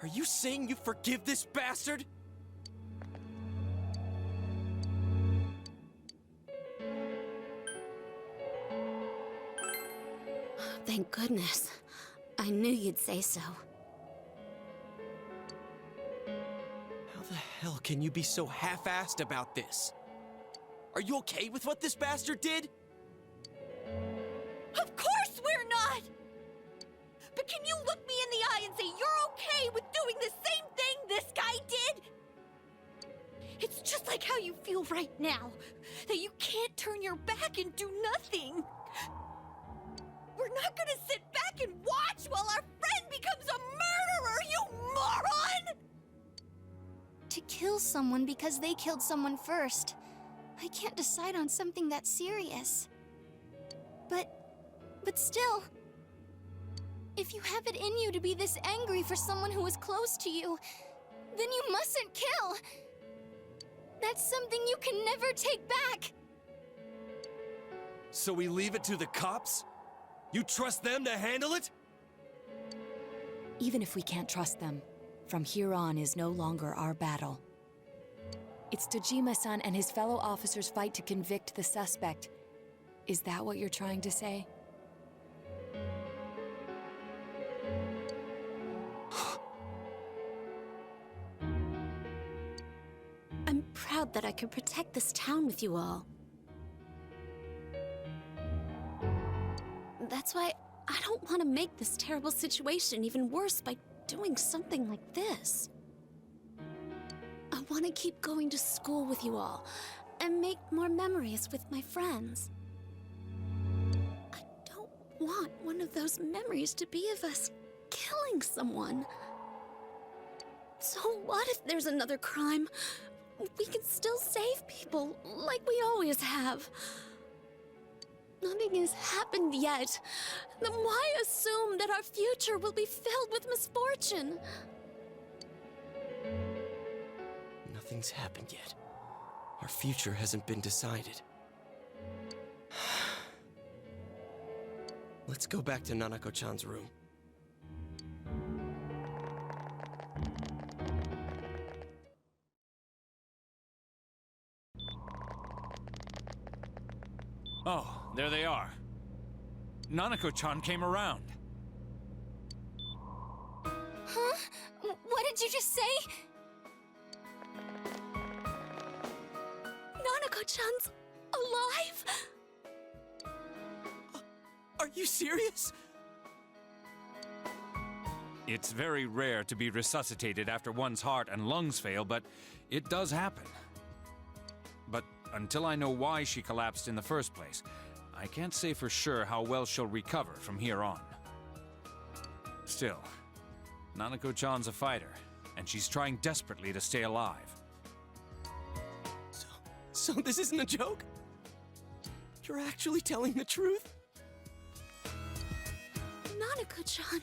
Are you saying you forgive this bastard? Thank goodness. I knew you'd say so. How the hell can you be so half-assed about this? Are you okay with what this bastard did? Of course we're not! But can you look me in the eye and say you're okay with doing the same thing this guy did? It's just like how you feel right now, that you can't turn your back and do nothing. We're not gonna sit back and watch while our friend becomes a murderer, you moron! To kill someone because they killed someone first. I can't decide on something that serious. But still, if you have it in you to be this angry for someone who is close to you, then you mustn't kill. That's something you can never take back. So we leave it to the cops? You trust them to handle it? Even if we can't trust them, from here on is no longer our battle. It's Dojima-san and his fellow officers' fight to convict the suspect. Is that what you're trying to say? I'm proud that I could protect this town with you all. That's why I don't want to make this terrible situation even worse by doing something like this. I want to keep going to school with you all and make more memories with my friends. I don't want one of those memories to be of us killing someone. So what if there's another crime? We can still save people, like we always have. Nothing has happened yet. Then why assume that our future will be filled with misfortune? Nothing's happened yet. Our future hasn't been decided. Let's go back to Nanako-chan's room. Oh, there they are. Nanako-chan came around. Huh? What did you just say? Nanako-chan's alive? Are you serious? It's very rare to be resuscitated after one's heart and lungs fail, but it does happen. But until I know why she collapsed in the first place, I can't say for sure how well she'll recover from here on. Still, Nanako-chan's a fighter, and she's trying desperately to stay alive. So this isn't a joke? You're actually telling the truth? Nanako-chan.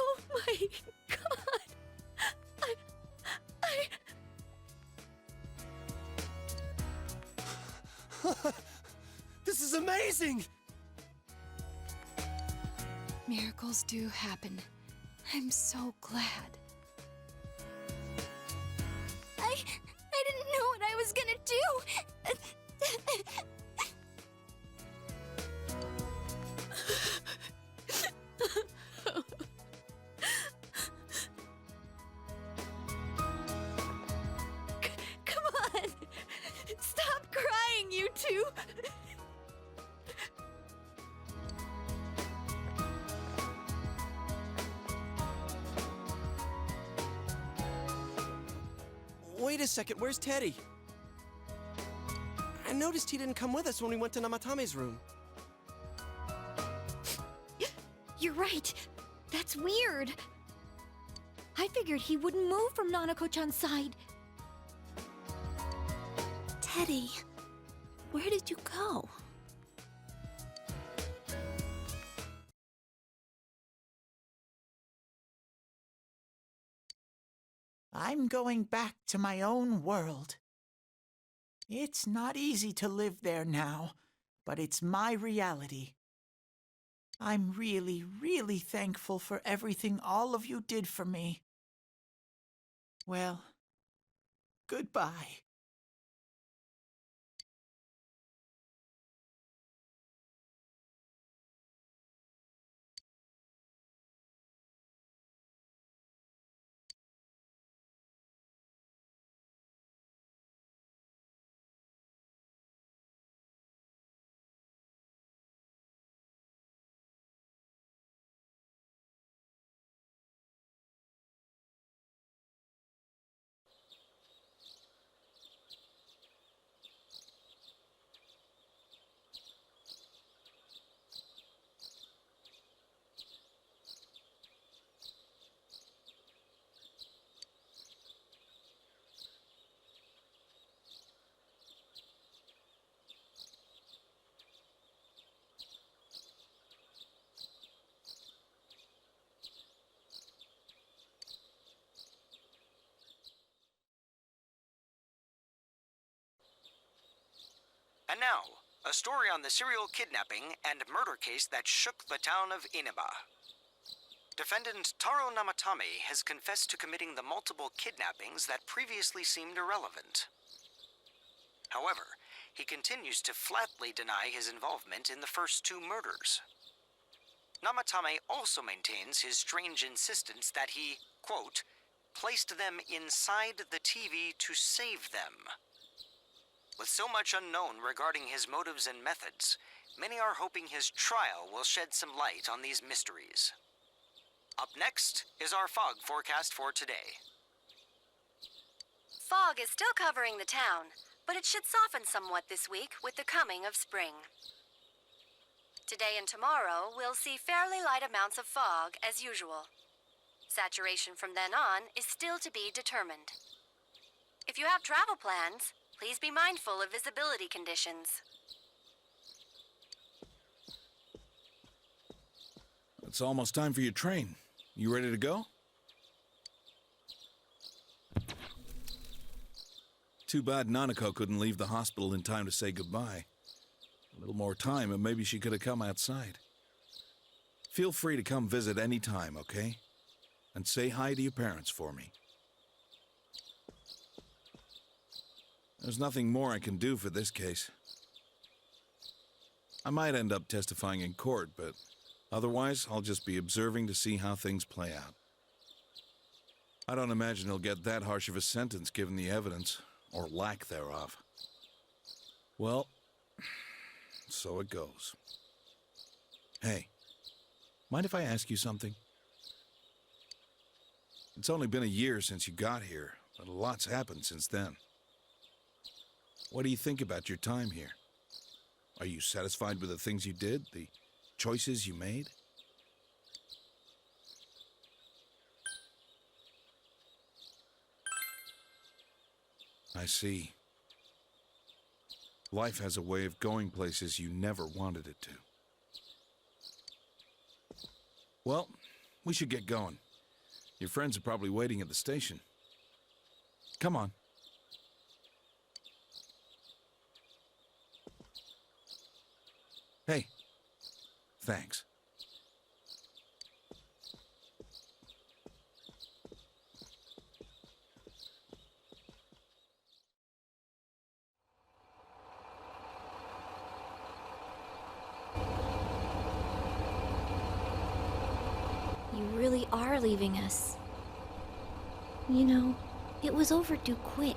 Oh my god! This is amazing! Miracles do happen. I'm so glad. I didn't know what I was gonna do. Come on! Stop crying, you two! Wait a second, where's Teddy? I noticed he didn't come with us when we went to Namatame's room. You're right. That's weird. I figured he wouldn't move from Nanako-chan's side. Teddy, where did you go? I'm going back to my own world. It's not easy to live there now, but it's my reality. I'm really, really thankful for everything all of you did for me. Well, goodbye. And now, a story on the serial kidnapping and murder case that shook the town of Inaba. Defendant Taro Namatame has confessed to committing the multiple kidnappings that previously seemed irrelevant. However, he continues to flatly deny his involvement in the first two murders. Namatame also maintains his strange insistence that he, quote, placed them inside the TV to save them. With so much unknown regarding his motives and methods, many are hoping his trial will shed some light on these mysteries. Up next is our fog forecast for today. Fog is still covering the town, but it should soften somewhat this week with the coming of spring. Today and tomorrow, we'll see fairly light amounts of fog as usual. Saturation from then on is still to be determined. If you have travel plans, please be mindful of visibility conditions. It's almost time for your train. You ready to go? Too bad Nanako couldn't leave the hospital in time to say goodbye. A little more time and maybe she could have come outside. Feel free to come visit any time, okay? And say hi to your parents for me. There's nothing more I can do for this case. I might end up testifying in court, but otherwise I'll just be observing to see how things play out. I don't imagine he'll get that harsh of a sentence given the evidence, or lack thereof. Well, so it goes. Hey, mind if I ask you something? It's only been a year since you got here, but a lot's happened since then. What do you think about your time here? Are you satisfied with the things you did, the choices you made? I see. Life has a way of going places you never wanted it to. Well, we should get going. Your friends are probably waiting at the station. Come on. Hey, thanks. You really are leaving us. You know, it was overdue quick.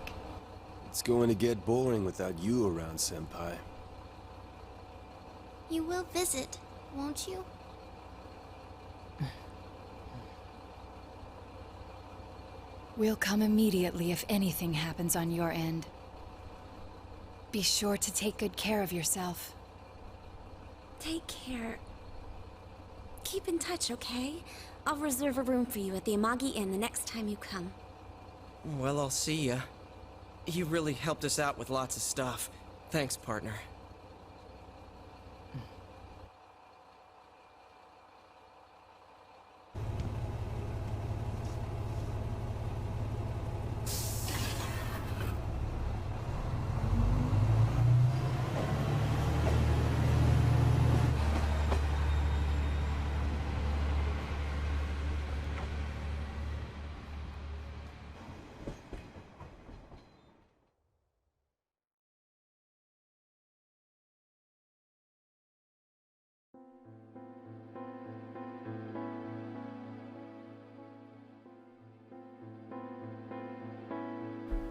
It's going to get boring without you around, Senpai. You will visit, won't you? We'll come immediately if anything happens on your end. Be sure to take good care of yourself. Take care. Keep in touch, okay? I'll reserve a room for you at the Amagi Inn the next time you come. Well, I'll see ya. You really helped us out with lots of stuff. Thanks, partner.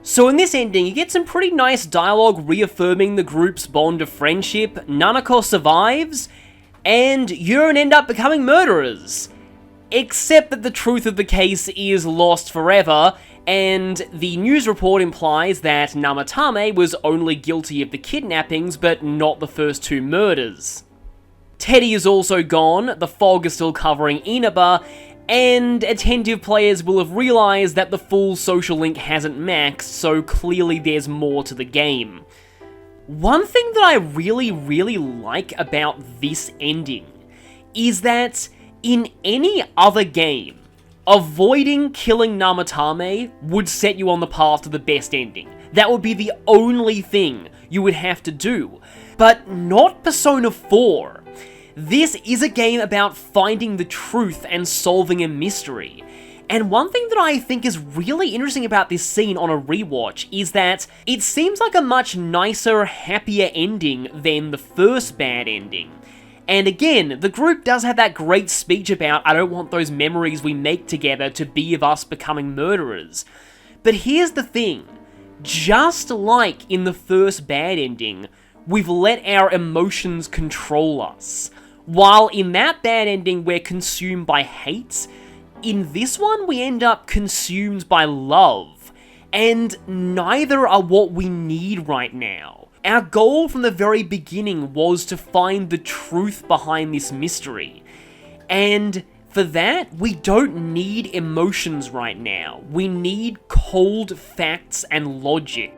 So in this ending, you get some pretty nice dialogue reaffirming the group's bond of friendship, Nanako survives, and Yurin end up becoming murderers. Except that the truth of the case is lost forever, and the news report implies that Namatame was only guilty of the kidnappings, but not the first 2 murders. Teddy is also gone, the fog is still covering Inaba, and attentive players will have realised that the full social link hasn't maxed, so clearly there's more to the game. One thing that I really like about this ending is that in any other game, avoiding killing Namatame would set you on the path to the best ending. That would be the only thing you would have to do. But not Persona 4. This is a game about finding the truth and solving a mystery. And one thing that I think is really interesting about this scene on a rewatch is that it seems like a much nicer, happier ending than the first bad ending. And again, the group does have that great speech about, I don't want those memories we make together to be of us becoming murderers. But here's the thing, just like in the first bad ending, we've let our emotions control us. While in that bad ending we're consumed by hate, in this one we end up consumed by love. And neither are what we need right now. Our goal from the very beginning was to find the truth behind this mystery. And for that, we don't need emotions right now. We need cold facts and logic.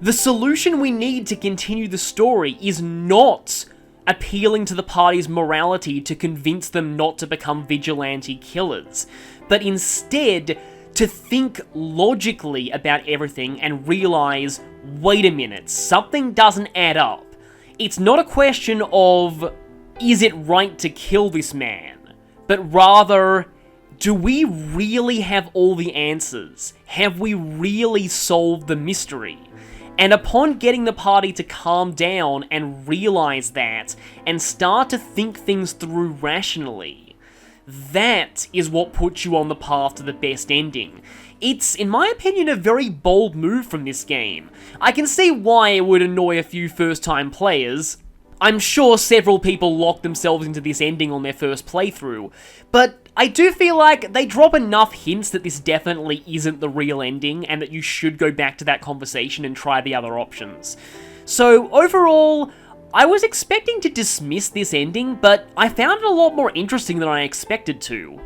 The solution we need to continue the story is not appealing to the party's morality to convince them not to become vigilante killers, but instead to think logically about everything and realize, wait a minute, something doesn't add up. It's not a question of, is it right to kill this man? But rather, do we really have all the answers? Have we really solved the mystery? And upon getting the party to calm down and realize that, and start to think things through rationally, that is what puts you on the path to the best ending. It's, in my opinion, a very bold move from this game. I can see why it would annoy a few first-time players. I'm sure several people locked themselves into this ending on their first playthrough, but I do feel like they drop enough hints that this definitely isn't the real ending, and that you should go back to that conversation and try the other options. So, overall, I was expecting to dismiss this ending, but I found it a lot more interesting than I expected to.